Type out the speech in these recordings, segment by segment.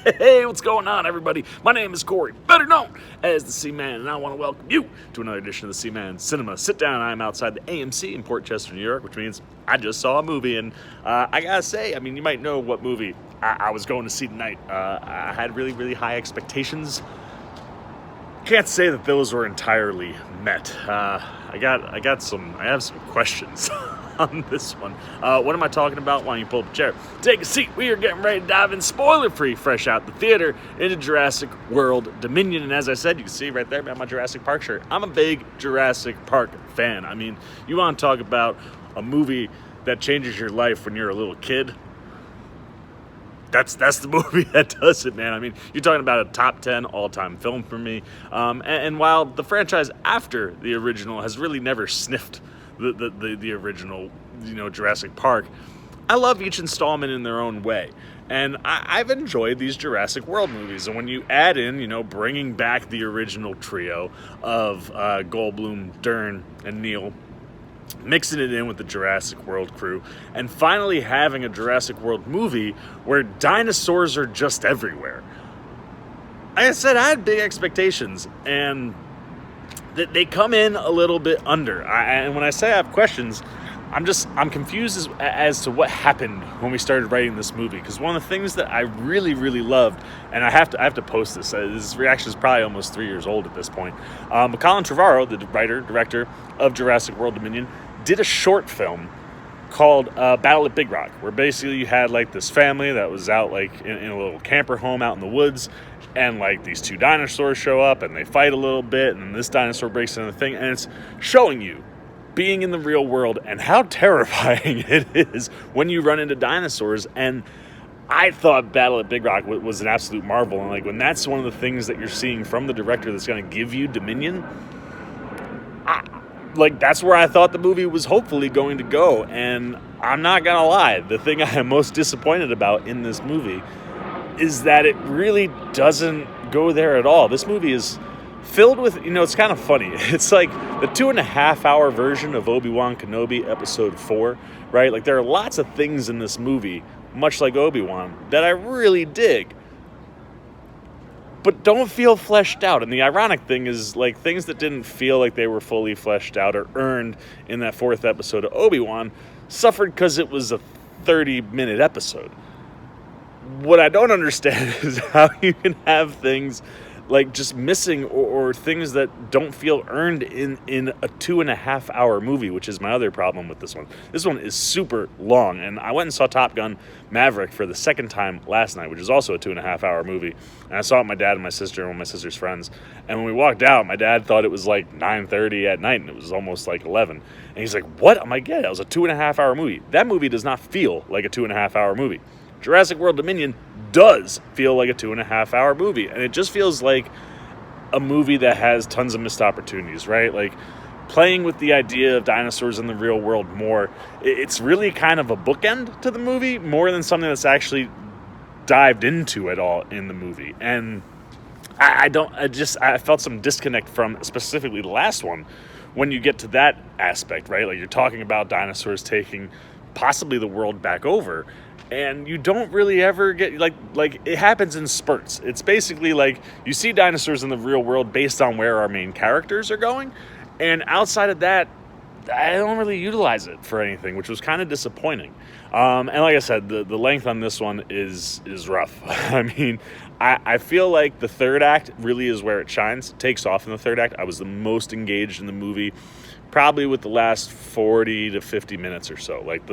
Hey, what's going on, everybody? My name is Corey, better known as the Seaman, and I want to welcome you to another edition of the Seaman Cinema. Sit down, I'm outside the AMC in Port Chester, New York, which means I just saw a movie, and I gotta say, you might know what movie I was going to see tonight. I had really, really high expectations. Can't say that those were entirely met. I have some questions on this one. What am I talking about? Why don't you pull up a chair, take a seat. We are getting ready to dive in, spoiler-free, fresh out the theater, into Jurassic World Dominion. And as I said, you can see right there, man, my Jurassic Park shirt. I'm a big Jurassic Park fan. I mean, you want to talk about a movie that changes your life when you're a little kid? That's the movie that does it, man. I mean, you're talking about a top 10 all-time film for me. And while the franchise after the original has really never sniffed the original, Jurassic Park, I love each installment in their own way. And I've enjoyed these Jurassic World movies. And when you add in, bringing back the original trio of Goldblum, Dern, and Neil, mixing it in with the Jurassic World crew, and finally having a Jurassic World movie where dinosaurs are just everywhere. Like I said, I had big expectations, and they come in a little bit under. And when I say I have questions, I'm confused as to what happened when we started writing this movie. Because one of the things that I really, really loved, and I have to post this. This reaction is probably almost 3 years old at this point. Colin Trevorrow, the director of Jurassic World Dominion, did a short film called Battle at Big Rock, where basically you had like this family that was out like in a little camper home out in the woods, and like these two dinosaurs show up and they fight a little bit, and then this dinosaur breaks into the thing, and it's showing you being in the real world and how terrifying it is when you run into dinosaurs. And I thought Battle at Big Rock was an absolute marvel, and like when that's one of the things that you're seeing from the director that's going to give you Dominion, that's where I thought the movie was hopefully going to go. And I'm not going to lie, the thing I am most disappointed about in this movie is that it really doesn't go there at all. This movie is filled with, it's kind of funny. It's like the 2.5 hour version of Obi-Wan Kenobi episode 4, right? Like there are lots of things in this movie, much like Obi-Wan, that I really dig, but don't feel fleshed out. And the ironic thing is, like, things that didn't feel like they were fully fleshed out or earned in that 4th episode of Obi-Wan suffered because it was a 30-minute episode. What I don't understand is how you can have things like just missing or things that don't feel earned in a 2.5 hour movie, which is my other problem with this one. This one is super long, and I went and saw Top Gun Maverick for the second time last night, which is also a 2.5 hour movie. And I saw it with my dad and my sister and one of my sister's friends. And when we walked out, my dad thought it was like 9:30 at night, and it was almost like 11. And he's like, "What?" I'm like, "Yeah, that was a 2.5 hour movie." That movie does not feel like a 2.5 hour movie. Jurassic World Dominion does feel like a 2.5 hour movie, and it just feels like a movie that has tons of missed opportunities, right? Like playing with the idea of dinosaurs in the real world more. It's really kind of a bookend to the movie more than something that's actually dived into at all in the movie. And I felt some disconnect from specifically the last one when you get to that aspect, right? Like you're talking about dinosaurs taking possibly the world back over, and you don't really ever get like it happens in spurts. It's basically like you see dinosaurs in the real world based on where our main characters are going, and outside of that, I don't really utilize it for anything, which was kind of disappointing. And like I said, the length on this one is rough. I mean, I feel like the third act really is where it shines. It takes off in the third act. I was the most engaged in the movie probably with the last 40 to 50 minutes or so. Like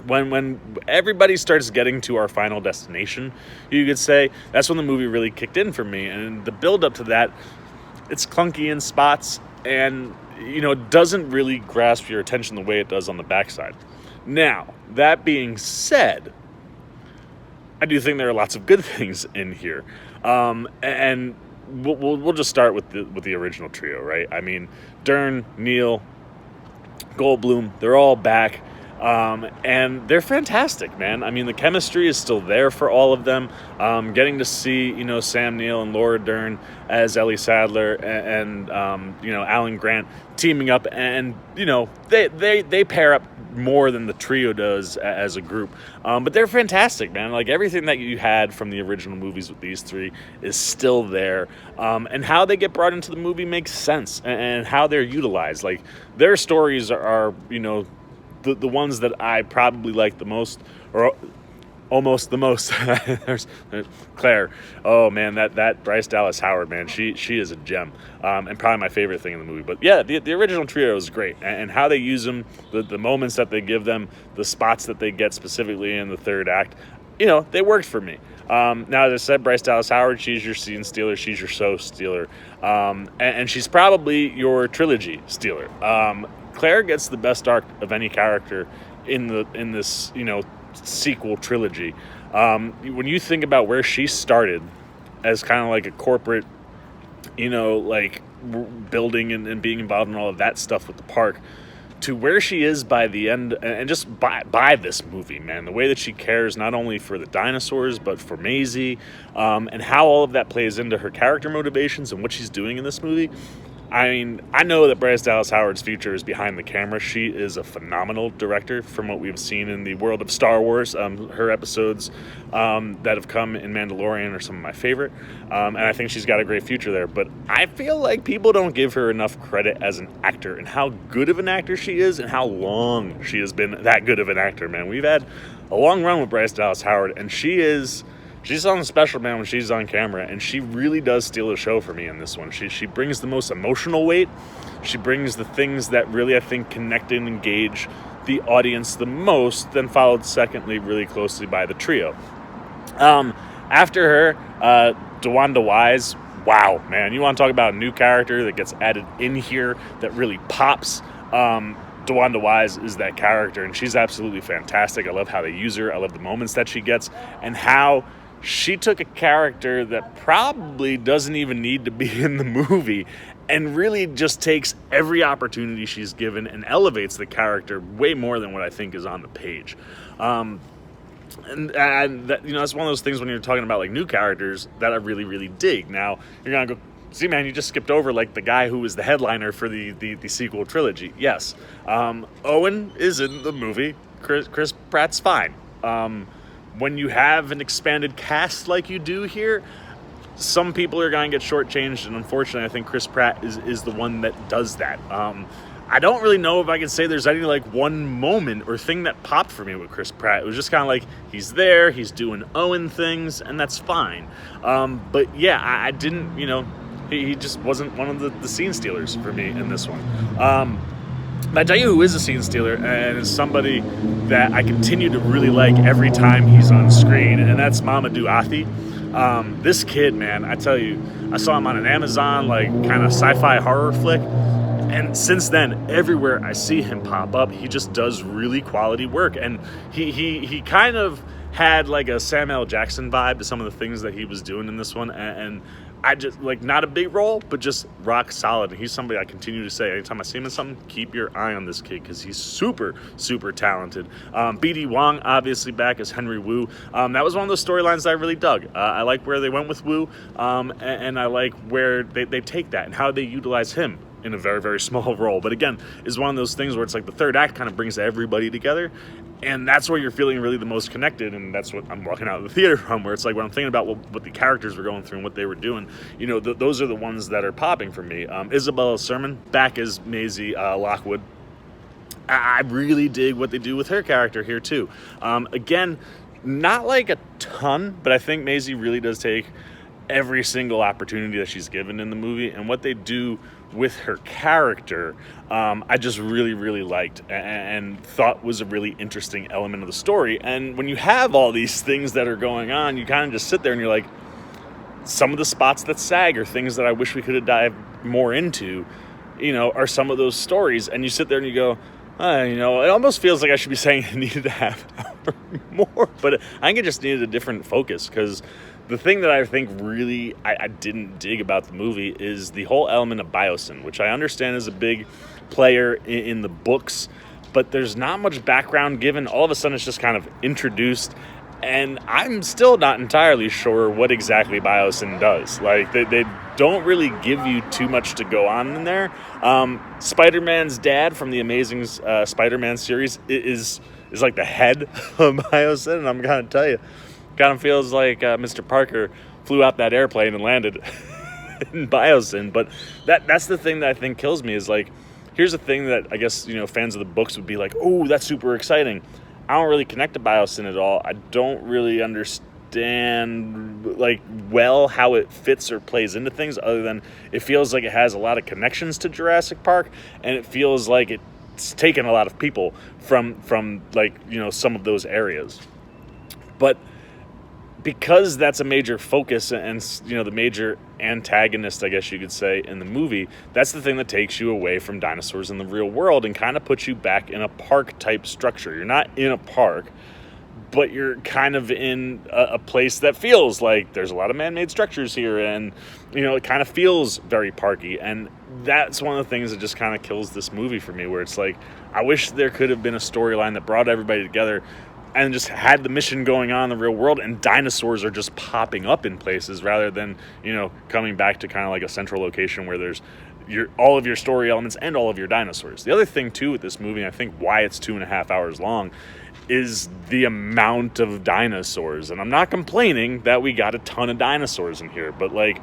when everybody starts getting to our final destination, you could say, that's when the movie really kicked in for me. And the build up to that, it's clunky in spots and, doesn't really grasp your attention the way it does on the backside. Now, that being said, I do think there are lots of good things in here. And we'll just start with the original trio, right? I mean, Dern, Neil, Goldblum, they're all back. And they're fantastic, man. I mean, the chemistry is still there for all of them. Getting to see, Sam Neill and Laura Dern as Ellie Sattler and Alan Grant teaming up, and, they pair up more than the trio does as a group. But they're fantastic, man. Like, everything that you had from the original movies with these three is still there. And how they get brought into the movie makes sense, and how they're utilized. Like, their stories are the ones that I probably like the most, or almost the most. there's Claire. Oh man, that Bryce Dallas Howard, man, she is a gem, and probably my favorite thing in the movie. But yeah, the original trio is great, and how they use them, the moments that they give them, the spots that they get specifically in the third act, they worked for me. Now, as I said, Bryce Dallas Howard, she's your scene stealer, she's your show stealer, and she's probably your trilogy stealer. Claire gets the best arc of any character in this sequel trilogy. When you think about where she started as kind of like a corporate, building and being involved in all of that stuff with the park, to where she is by the end, and just by this movie, man, the way that she cares not only for the dinosaurs but for Maisie, and how all of that plays into her character motivations and what she's doing in this movie. I mean, I know that Bryce Dallas Howard's future is behind the camera. She is a phenomenal director from what we've seen in the world of Star Wars. Her episodes that have come in Mandalorian are some of my favorite. And I think she's got a great future there. But I feel like people don't give her enough credit as an actor, and how good of an actor she is, and how long she has been that good of an actor, man. We've had a long run with Bryce Dallas Howard, and she's on special, man, when she's on camera, and she really does steal the show for me in this one. She brings the most emotional weight. She brings the things that really, I think, connect and engage the audience the most, then followed secondly really closely by the trio. After her, DeWanda Wise, wow, man, you want to talk about a new character that gets added in here that really pops. DeWanda Wise is that character, and she's absolutely fantastic. I love how they use her. I love the moments that she gets, and how she took a character that probably doesn't even need to be in the movie and really just takes every opportunity she's given and elevates the character way more than what I think is on the page. And that, it's one of those things when you're talking about like new characters that I really, really dig. Now, you're going to go, see, man, you just skipped over like the guy who was the headliner for the sequel trilogy. Yes, Owen is in the movie. Chris Pratt's fine. When you have an expanded cast like you do here, some people are going to get shortchanged, and unfortunately, I think Chris Pratt is the one that does that. I don't really know if I can say there's any like one moment or thing that popped for me with Chris Pratt. It was just kind of like, he's there, he's doing Owen things, and that's fine. But yeah, I didn't, he just wasn't one of the scene stealers for me in this one. I tell you who is a scene stealer, and is somebody that I continue to really like every time he's on screen, and that's Mamadou Athie. This kid, man, I tell you, I saw him on an Amazon, like, kind of sci-fi horror flick, and since then, everywhere I see him pop up, he just does really quality work, and he kind of had, like, a Samuel L. Jackson vibe to some of the things that he was doing in this one, and I just, like, not a big role, but just rock solid. And he's somebody I continue to say, anytime I see him in something, keep your eye on this kid, because he's super, super talented. B.D. Wong, obviously back as Henry Wu. That was one of those storylines that I really dug. I like where they went with Wu, and I like where they take that and how they utilize him in a very, very small role. But again, is one of those things where it's like the third act kind of brings everybody together, and that's where you're feeling really the most connected, and that's what I'm walking out of the theater from, where it's like when I'm thinking about what the characters were going through and what they were doing, those are the ones that are popping for me. Isabella Sermon, back as Maisie Lockwood. I really dig what they do with her character here too. Again, not like a ton, but I think Maisie really does take every single opportunity that she's given in the movie, and what they do with her character, I just really, really liked and thought was a really interesting element of the story. And when you have all these things that are going on, you kind of just sit there and you're like, some of the spots that sag are things that I wish we could have dived more into, are some of those stories. And you sit there and you go, it almost feels like I should be saying I needed to have more, but I think it just needed a different focus, because the thing that I think really I didn't dig about the movie is the whole element of biosyn, which I understand is a big player in the books, but there's not much background given. All of a sudden, it's just kind of introduced, and I'm still not entirely sure what exactly Biosyn does. Like, they don't really give you too much to go on in there. Spider-Man's dad from the Amazing Spider-Man series is like the head of Biosyn, and I'm going to tell you, kind of feels like Mr. Parker flew out that airplane and landed in Biosyn. But that's the thing that I think kills me is, like, here's the thing that I guess, fans of the books would be like, oh, that's super exciting. I don't really connect to Biosyn at all. I don't really understand, like, well how it fits or plays into things, other than it feels like it has a lot of connections to Jurassic Park, and it feels like it's taken a lot of people from like, some of those areas. But because that's a major focus and, the major antagonist, I guess you could say, in the movie, that's the thing that takes you away from dinosaurs in the real world and kind of puts you back in a park-type structure. You're not in a park, but you're kind of in a place that feels like there's a lot of man-made structures here, and, it kind of feels very parky. And that's one of the things that just kind of kills this movie for me, where it's like, I wish there could have been a storyline that brought everybody together and just had the mission going on in the real world, and dinosaurs are just popping up in places rather than, coming back to kind of like a central location where there's all of your story elements and all of your dinosaurs. The other thing, too, with this movie, I think why it's 2.5 hours long, is the amount of dinosaurs. And I'm not complaining that we got a ton of dinosaurs in here, but, like,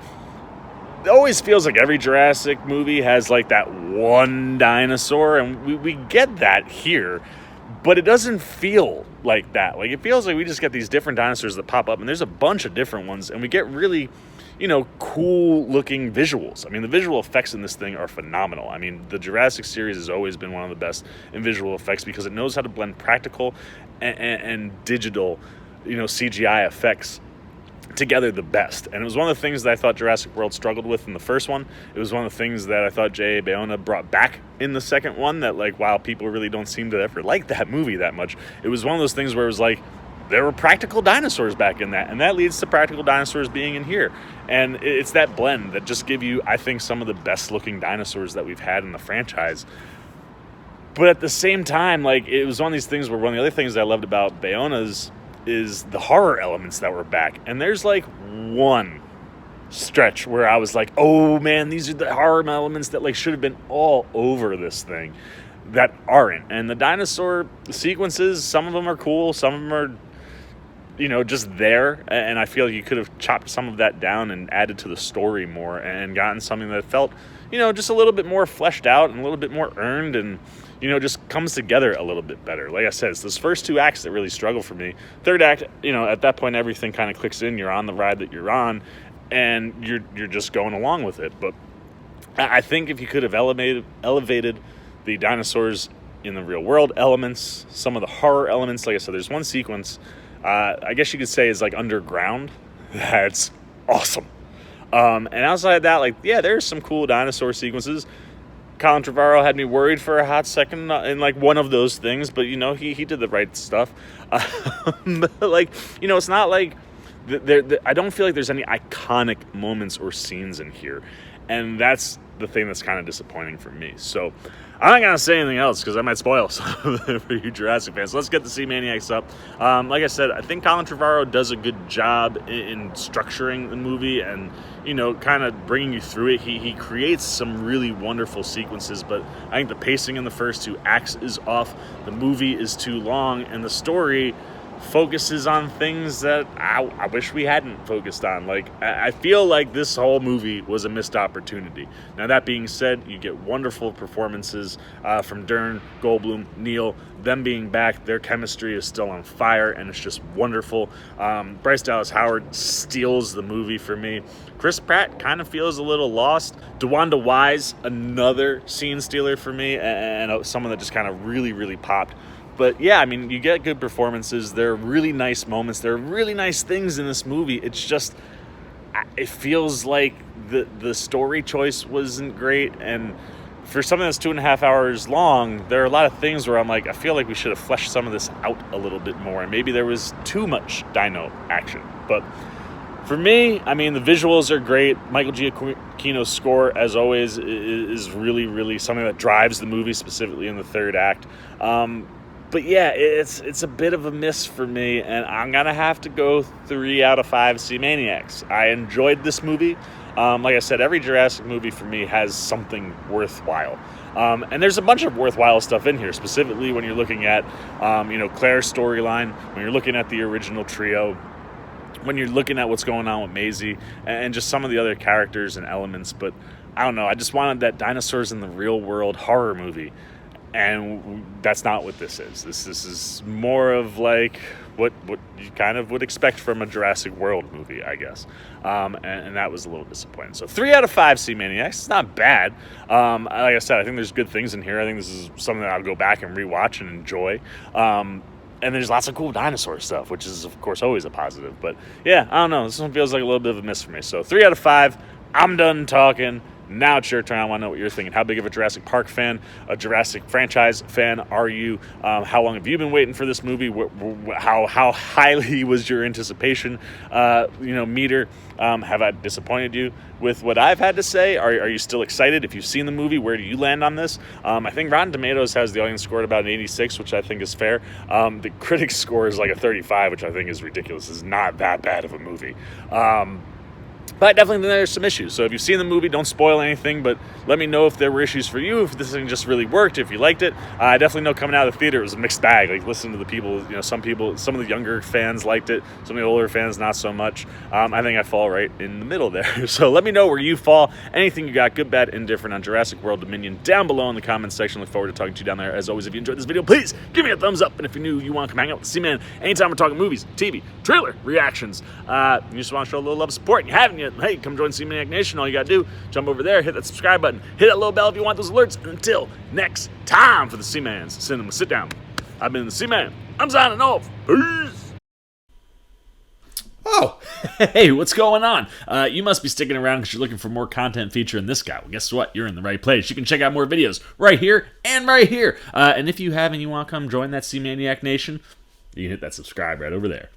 it always feels like every Jurassic movie has, like, that one dinosaur, and we get that here. But it doesn't feel like that. Like, it feels like we just get these different dinosaurs that pop up, and there's a bunch of different ones, and we get really, cool-looking visuals. I mean, the visual effects in this thing are phenomenal. I mean, the Jurassic series has always been one of the best in visual effects because it knows how to blend practical and digital, CGI effects together the best. And it was one of the things that I thought Jurassic World struggled with in the first one. It was one of the things that I thought J.A. Bayona brought back in the second one, that, like, while people really don't seem to ever like that movie that much, it was one of those things where it was like, there were practical dinosaurs back in that, and that leads to practical dinosaurs being in here. And it's that blend that just give you, I think, some of the best looking dinosaurs that we've had in the franchise. But at the same time, like, it was one of these things where one of the other things I loved about Bayona's is the horror elements that were back. And there's, like, one stretch where I was like, oh man, these are the horror elements that, like, should have been all over this thing that aren't. And the dinosaur sequences, some of them are cool, some of them are, just there. And I feel like you could have chopped some of that down and added to the story more and gotten something that felt, just a little bit more fleshed out and a little bit more earned, and just comes together a little bit better. Like I said, it's those first two acts that really struggle for me. Third act, at that point, everything kind of clicks in. You're on the ride that you're on, and you're just going along with it. But I think if you could have elevated the dinosaurs in the real world elements, some of the horror elements, like I said, there's one sequence, I guess you could say is like underground. That's awesome. And outside of that, like, yeah, there's some cool dinosaur sequences. Colin Trevorrow had me worried for a hot second in, like, one of those things, but, he did the right stuff. But, like, it's not like, I don't feel like there's any iconic moments or scenes in here. And that's the thing that's kind of disappointing for me. So I'm not going to say anything else because I might spoil something for you Jurassic fans. So let's get the Sea Maniacs up. Like I said, I think Colin Trevorrow does a good job in structuring the movie and, kind of bringing you through it. He creates some really wonderful sequences, but I think the pacing in the first two acts is off. The movie is too long, and the story focuses on things that I wish we hadn't focused on. Like, I feel like this whole movie was a missed opportunity. Now, that being said, you get wonderful performances from Dern, Goldblum, Neil. Them being back, their chemistry is still on fire, and it's just wonderful. Bryce Dallas Howard steals the movie for me. Chris Pratt kind of feels a little lost. DeWanda Wise, another scene stealer for me, and someone that just kind of really, really popped. But yeah, I mean, you get good performances. There are really nice moments. There are really nice things in this movie. It's just, it feels like the story choice wasn't great. And for something that's 2.5 hours long, there are a lot of things where I'm like, I feel like we should have fleshed some of this out a little bit more. And maybe there was too much dino action. But for me, I mean, the visuals are great. Michael Giacchino's score, as always, is really, really something that drives the movie, specifically in the third act. But yeah, it's a bit of a miss for me, and I'm gonna have to go 3 out of 5 Sea-Maniacs. I enjoyed this movie. Like I said, every Jurassic movie for me has something worthwhile. And there's a bunch of worthwhile stuff in here, specifically when you're looking at, Claire's storyline, when you're looking at the original trio, when you're looking at what's going on with Maisie, and just some of the other characters and elements. But I don't know, I just wanted that dinosaurs in the real world horror movie. And that's not what this is. This is more of like what you kind of would expect from a Jurassic World movie, I guess. And that was a little disappointing. So 3 out of 5 Sea-Maniacs. It's not bad. Like I said, I think there's good things in here. I think this is something that I'll go back and rewatch and enjoy. And there's lots of cool dinosaur stuff, which is, of course, always a positive. But yeah, I don't know. This one feels like a little bit of a miss for me. So 3 out of 5. I'm done talking. Now it's your turn. I want to know what you're thinking. How big of a Jurassic Park fan, a Jurassic franchise fan are you? How long have you been waiting for this movie? How highly was your anticipation meter? Have I disappointed you with what I've had to say? Are you still excited? If you've seen the movie, where do you land on this? I think Rotten Tomatoes has the audience score at about an 86, which I think is fair. The critics score is like a 35, which I think is ridiculous. It's not that bad of a movie. But I definitely think there's some issues. So if you've seen the movie, don't spoil anything, but let me know if there were issues for you, if this thing just really worked, if you liked it. I definitely know coming out of the theater, it was a mixed bag. Like, listen to the people, some of the younger fans liked it, some of the older fans not so much. I think I fall right in the middle there. So let me know where you fall. Anything you got, good, bad, indifferent, on Jurassic World Dominion down below in the comments section. Look forward to talking to you down there. As always, if you enjoyed this video, please give me a thumbs up. And if you're new, you want to come hang out with the C-Man anytime we're talking movies, TV, trailer, reactions, you just want to show a little love and support, and you haven't yet, hey, come join Sea-Maniac Nation. All you gotta do, jump over there, hit that subscribe button, hit that little bell if you want those alerts. And until next time, for the Sea-Mans, Cinema Sit Down, I've been the Sea-Man. I'm signing off. Peace. Oh, hey, what's going on? You must be sticking around because you're looking for more content featuring this guy. Well, guess what? You're in the right place. You can check out more videos right here and right here. And if you have and you want to come join that Sea-Maniac Nation, you can hit that subscribe right over there.